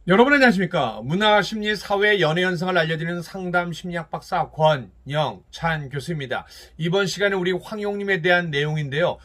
여러분 안녕하십니까? 문화, 심리, 사회, 연애 현상을 알려드리는 상담 심리학 박사 권영찬 교수입니다. 이번 시간에 우리 황용님에 대한 내용인데요.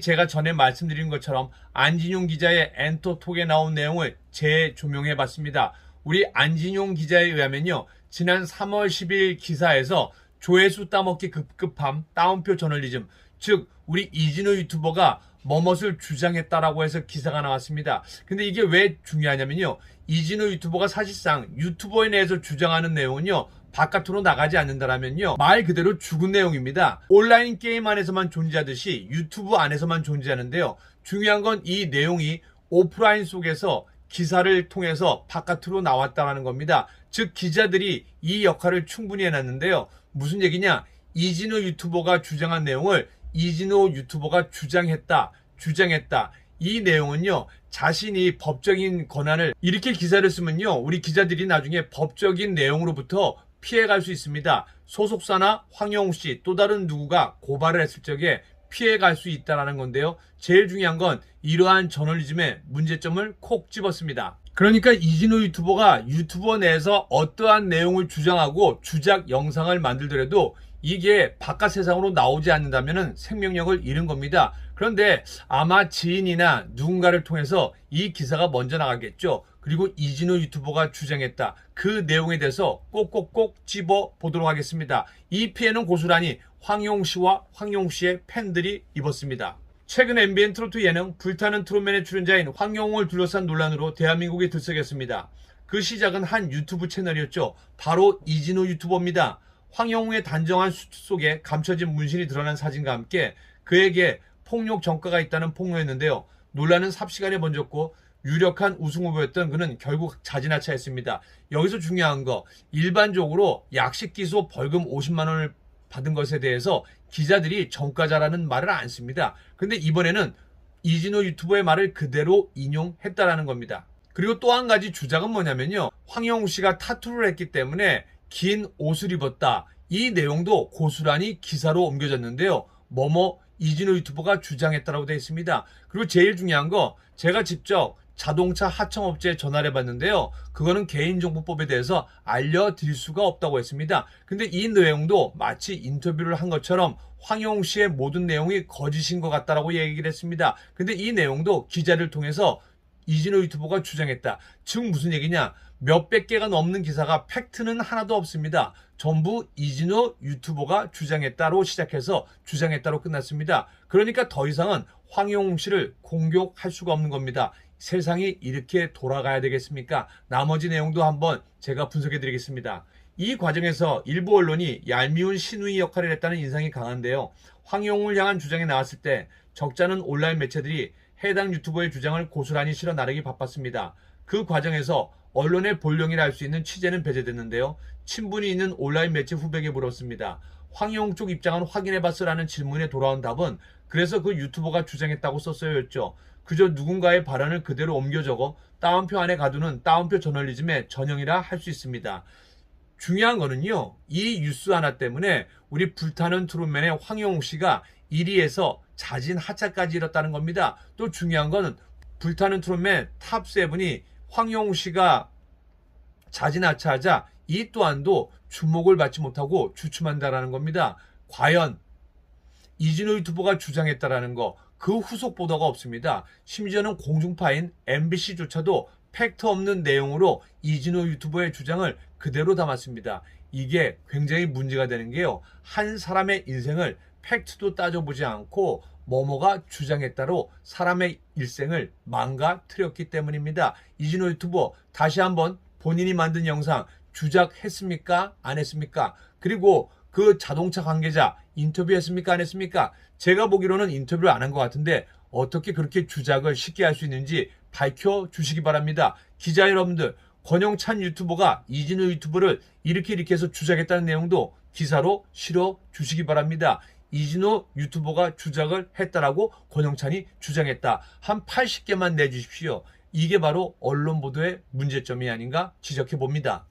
제가 전에 말씀드린 것처럼 안진용 기자의 엔터톡에 나온 내용을 재조명해 봤습니다. 우리 안진용 기자에 의하면요. 지난 3월 10일 기사에서 조회수 따먹기 급급함 따옴표 저널리즘, 즉 우리 이진우 유튜버가 뭐뭇을 주장했다라고 해서 기사가 나왔습니다. 근데 이게 왜 중요하냐면요. 이진우 유튜버가 사실상 유튜버에 대해서 주장하는 내용은요. 바깥으로 나가지 않는다라면요. 말 그대로 죽은 내용입니다. 온라인 게임 안에서만 존재하듯이 유튜브 안에서만 존재하는데요. 중요한 건 이 내용이 오프라인 속에서 기사를 통해서 바깥으로 나왔다는 겁니다. 즉 기자들이 이 역할을 충분히 해놨는데요. 무슨 얘기냐? 이진우 유튜버가 주장한 내용을 이진우 유튜버가 주장했다. 이 내용은요. 자신이 법적인 권한을 이렇게 기사를 쓰면요. 우리 기자들이 나중에 법적인 내용으로부터 피해갈 수 있습니다. 소속사나 황영웅 씨 또 다른 누구가 고발을 했을 적에 피해갈 수 있다는 건데요. 제일 중요한 건 이러한 저널리즘의 문제점을 콕 집었습니다. 그러니까 이진우 유튜버가 유튜버 내에서 어떠한 내용을 주장하고 주작 영상을 만들더라도 이게 바깥 세상으로 나오지 않는다면 생명력을 잃은 겁니다. 그런데 아마 지인이나 누군가를 통해서 이 기사가 먼저 나가겠죠. 그리고 이진우 유튜버가 주장했다. 그 내용에 대해서 꼭꼭꼭 집어보도록 하겠습니다. 이 피해는 고스란히 황용 씨와 황용 씨의 팬들이 입었습니다. 최근 MBN 트로트 예능 불타는 트롯맨의 출연자인 황용을 둘러싼 논란으로 대한민국이 들썩였습니다. 그 시작은 한 유튜브 채널이었죠. 바로 이진우 유튜버입니다. 황영웅의 단정한 수트 속에 감춰진 문신이 드러난 사진과 함께 그에게 폭력 전과가 있다는 폭로했는데요. 논란은 삽시간에 번졌고 유력한 우승 후보였던 그는 결국 자진하차했습니다. 여기서 중요한 거, 일반적으로 약식 기소 벌금 50만 원을 받은 것에 대해서 기자들이 전과자라는 말을 안 씁니다. 근데 이번에는 이진우 유튜버의 말을 그대로 인용했다라는 겁니다. 그리고 또 한 가지 주장은 뭐냐면요. 황영웅 씨가 타투를 했기 때문에 긴 옷을 입었다. 이 내용도 고스란히 기사로 옮겨졌는데요. 이진우 유튜버가 주장했다라고 되어 있습니다. 그리고 제일 중요한 거, 제가 직접 자동차 하청업체에 전화를 해봤는데요. 그거는 개인정보법에 대해서 알려드릴 수가 없다고 했습니다. 근데 이 내용도 마치 인터뷰를 한 것처럼 황영웅 씨의 모든 내용이 거짓인 것 같다라고 얘기를 했습니다. 근데 이 내용도 기자를 통해서 이진우 유튜버가 주장했다. 즉 무슨 얘기냐? 몇백 개가 넘는 기사가 팩트는 하나도 없습니다. 전부 이진우 유튜버가 주장했다로 시작해서 주장했다로 끝났습니다. 그러니까 더 이상은 황영웅 씨를 공격할 수가 없는 겁니다. 세상이 이렇게 돌아가야 되겠습니까? 나머지 내용도 한번 제가 분석해 드리겠습니다. 이 과정에서 일부 언론이 얄미운 신우이 역할을 했다는 인상이 강한데요. 황영웅을 향한 주장이 나왔을 때 적잖은 온라인 매체들이 해당 유튜버의 주장을 고스란히 실어 나르기 바빴습니다. 그 과정에서 언론의 본령이라 할 수 있는 취재는 배제됐는데요. 친분이 있는 온라인 매체 후배에게 물었습니다. 황영웅 쪽 입장은 확인해봤어라는 질문에 돌아온 답은 그래서 그 유튜버가 주장했다고 썼어요였죠. 그저 누군가의 발언을 그대로 옮겨 적어 따옴표 안에 가두는 따옴표 저널리즘의 전형이라 할 수 있습니다. 중요한 거는요. 이 뉴스 하나 때문에 우리 불타는 트롯맨의 황영웅 씨가 1위에서 자진 하차까지 이뤘다는 겁니다. 또 중요한 거는 불타는 트롯맨 탑7이 황영웅 씨가 자진 하차하자 이 또한도 주목을 받지 못하고 주춤한다라는 겁니다. 과연 이진우 유튜버가 주장했다라는 거, 그 후속 보도가 없습니다. 심지어는 공중파인 MBC조차도 팩트 없는 내용으로 이진우 유튜버의 주장을 그대로 담았습니다. 이게 굉장히 문제가 되는 게요. 한 사람의 인생을 팩트도 따져보지 않고 뭐뭐가 주장했다로 사람의 일생을 망가뜨렸기 때문입니다. 이진우 유튜버 다시 한번 본인이 만든 영상 주작했습니까? 안 했습니까? 그리고 그 자동차 관계자 인터뷰했습니까? 안 했습니까? 제가 보기로는 인터뷰를 안 한 것 같은데 어떻게 그렇게 주작을 쉽게 할 수 있는지 밝혀주시기 바랍니다. 기자 여러분들, 권영찬 유튜버가 이진우 유튜버를 이렇게 해서 주작했다는 내용도 기사로 실어주시기 바랍니다. 이진우 유튜버가 주작을 했다라고 권영찬이 주장했다. 한 80개만 내주십시오. 이게 바로 언론 보도의 문제점이 아닌가 지적해 봅니다.